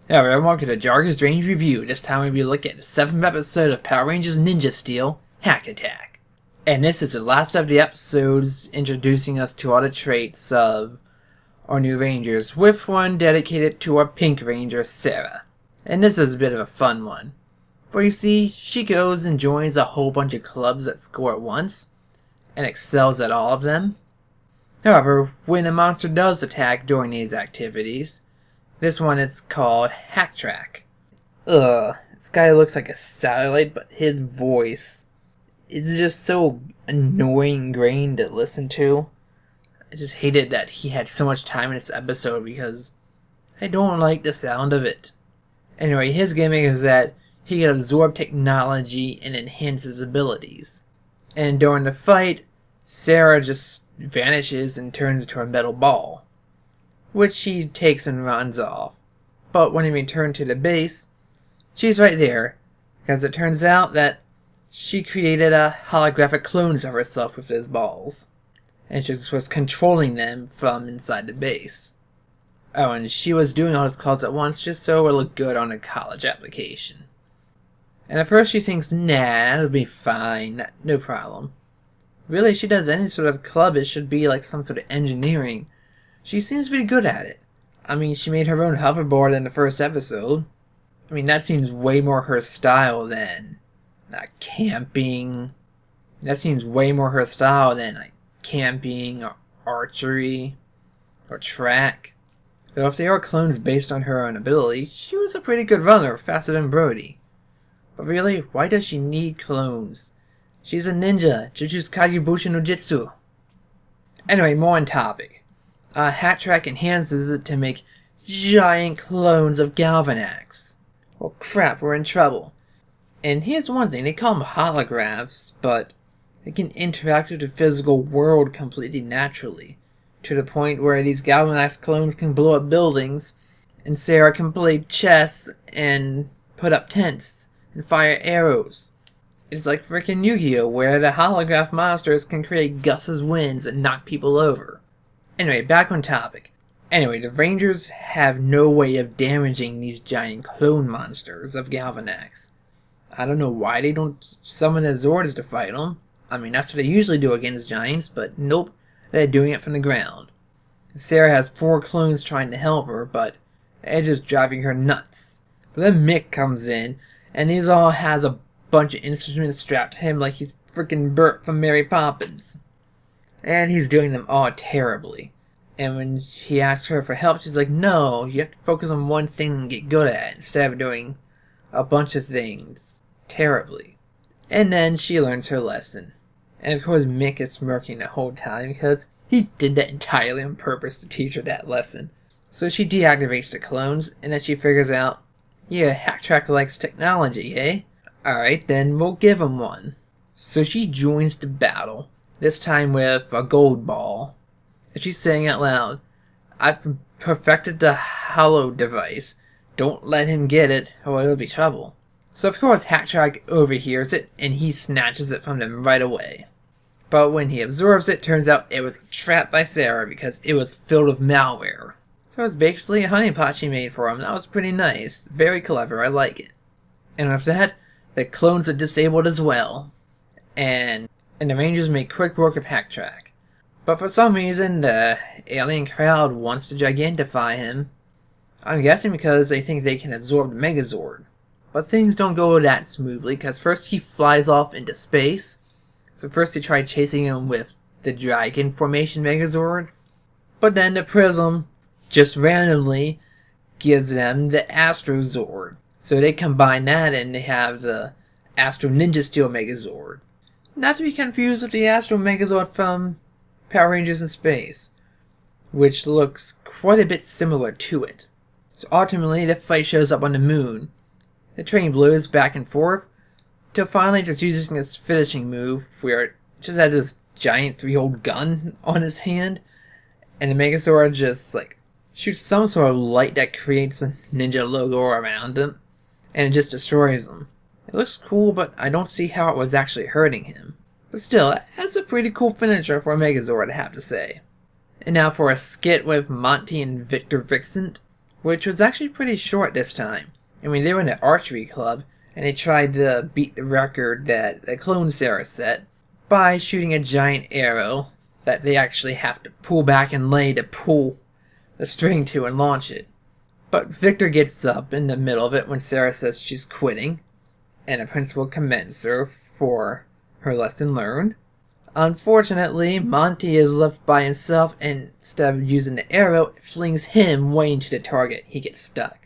Hello everyone, welcome to Jargus Ranger Review. This time we'll be looking at the 7th episode of Power Rangers Ninja Steel, Hack Attack. And this is the last of the episodes introducing us to all the traits of our new Rangers, with one dedicated to our Pink Ranger, Sarah. And this is a bit of a fun one. For you see, she goes and joins a whole bunch of clubs that score at once, and excels at all of them. However, when a monster does attack during these activities, this one is called Hack Track. This guy looks like a satellite, but his voice is just so annoying grain to listen to. I just hated that he had so much time in this episode because I don't like the sound of it. Anyway, his gimmick is that he can absorb technology and enhance his abilities. And during the fight, Sarah just vanishes and turns into a metal ball, which he takes and runs off. But when he returned to the base, she's right there, because it turns out that she created a holographic clones of herself with those balls, and she was controlling them from inside the base. Oh, and she was doing all those calls at once just so it would look good on a college application. And at first she thinks, nah, it'll be fine, no problem. Really, if she does any sort of club, it should be like some sort of engineering. She seems pretty good at it. I mean, she made her own hoverboard in the first episode. I mean, that seems way more her style than camping. That seems way more her style than camping or archery or track. Though if they are clones based on her own ability, she was a pretty good runner, faster than Brody. But really, why does she need clones? She's a ninja. Jujutsu Kagebushin no Jitsu. Anyway, more on topic. Hack Track enhances it to make giant clones of Galvanax. Well, crap, we're in trouble. And here's one thing, they call them holographs, but they can interact with the physical world completely naturally, to the point where these Galvanax clones can blow up buildings, and Sarah can play chess and put up tents and fire arrows. It's like frickin' Yu-Gi-Oh! Where the holograph monsters can create gusts of winds and knock people over. Anyway, back on topic. Anyway, the Rangers have no way of damaging these giant clone monsters of Galvanax. I don't know why they don't summon the Zords to fight them. I mean, that's what they usually do against giants, but nope, they're doing it from the ground. Sarah has 4 clones trying to help her, but they're just driving her nuts. But then Mick comes in, and he all has a bunch of instruments strapped to him like he's freaking Bert from Mary Poppins. And he's doing them all terribly. And when he asks her for help, she's like, no, you have to focus on one thing and get good at it, instead of doing a bunch of things terribly. And then she learns her lesson. And of course Mick is smirking the whole time because he did that entirely on purpose to teach her that lesson. So she deactivates the clones, and then she figures out, yeah, Hack Track likes technology, eh? Alright, then we'll give him one. So she joins the battle, this time with a gold ball. And she's saying out loud, I've perfected the hollow device. Don't let him get it, or it'll be trouble. So of course Hack Track overhears it, and he snatches it from them right away. But when he absorbs it, turns out it was trapped by Sarah because it was filled with malware. So it was basically a honeypot she made for him. That was pretty nice. Very clever, I like it. And with that, the clones are disabled as well. And the Rangers make quick work of Hack Track. But for some reason, the alien crowd wants to gigantify him. I'm guessing because they think they can absorb the Megazord. But things don't go that smoothly, because first he flies off into space. So first they try chasing him with the Dragon Formation Megazord. But then the Prism just randomly gives them the Astrozord. So they combine that and they have the Astro Ninja Steel Megazord. Not to be confused with the Astro Megazord from Power Rangers in Space, which looks quite a bit similar to it. So ultimately the fight shows up on the moon. The train blows back and forth, till finally just using its finishing move, where it just had this giant 3-hole gun on his hand, and the Megazord just shoots some sort of light that creates a ninja logo around him, and it just destroys him. It looks cool, but I don't see how it was actually hurting him. But still, that's a pretty cool finisher for a Megazord, I have to say. And now for a skit with Monty and Victor Vixen, which was actually pretty short this time. I mean, they were in an archery club, and they tried to beat the record that the clone Sarah set by shooting a giant arrow that they actually have to pull back and lay to pull the string to and launch it. But Victor gets up in the middle of it when Sarah says she's quitting, and the principal commends her for her lesson learned. Unfortunately, Monty is left by himself, and instead of using the arrow, it flings him way into the target. He gets stuck.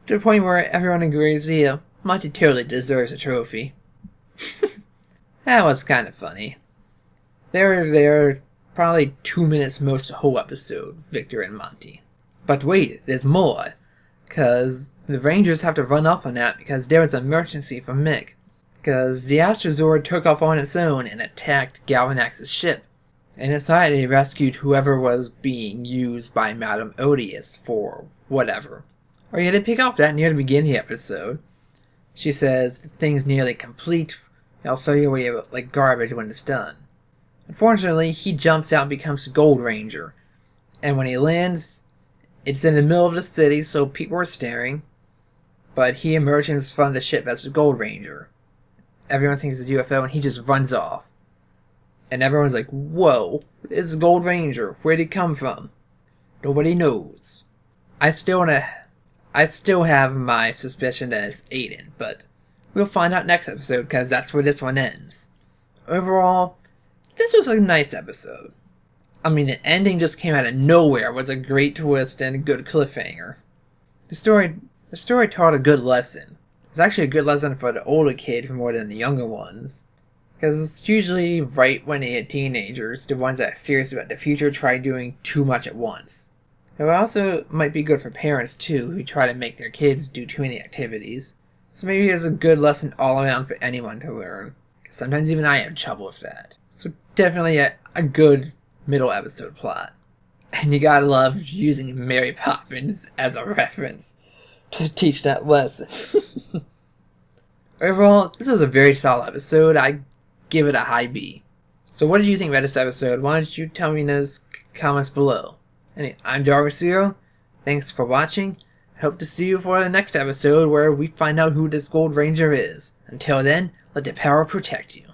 To the point where everyone agrees, yeah, Monty totally deserves a trophy. That was kind of funny. They're there probably 2 minutes most of the whole episode, Victor and Monty. But wait, there's more. Because the Rangers have to run off on that because there was an emergency from Mick. Because the Astrozord took off on its own and attacked Galvanax's ship. And inside they rescued whoever was being used by Madame Odious for whatever. Or you had to pick off that near the beginning of the episode. She says the thing's nearly complete. I'll show you where you like garbage when it's done. Unfortunately, he jumps out and becomes the Gold Ranger. And when he lands, it's in the middle of the city, so people are staring. But he emerges from the ship as the Gold Ranger. Everyone thinks it's a UFO, and he just runs off. And everyone's like, whoa, it's the Gold Ranger. Where'd he come from? Nobody knows. I still have my suspicion that it's Aiden, but we'll find out next episode, because that's where this one ends. Overall, this was a nice episode. I mean, the ending just came out of nowhere. It was a great twist and a good cliffhanger. The story taught a good lesson. It's actually a good lesson for the older kids more than the younger ones. Because it's usually right when they hit teenagers, the ones that are serious about the future try doing too much at once. It also might be good for parents too, who try to make their kids do too many activities. So maybe it's a good lesson all around for anyone to learn. Because sometimes even I have trouble with that. So definitely a good middle episode plot. And you gotta love using Mary Poppins as a reference to teach that lesson. Overall, this was a very solid episode. I give it a high B. So what did you think about this episode? Why don't you tell me in those comments below. Anyway, I'm Jargus. Thanks for watching. I hope to see you for the next episode where we find out who this Gold Ranger is. Until then, let the power protect you.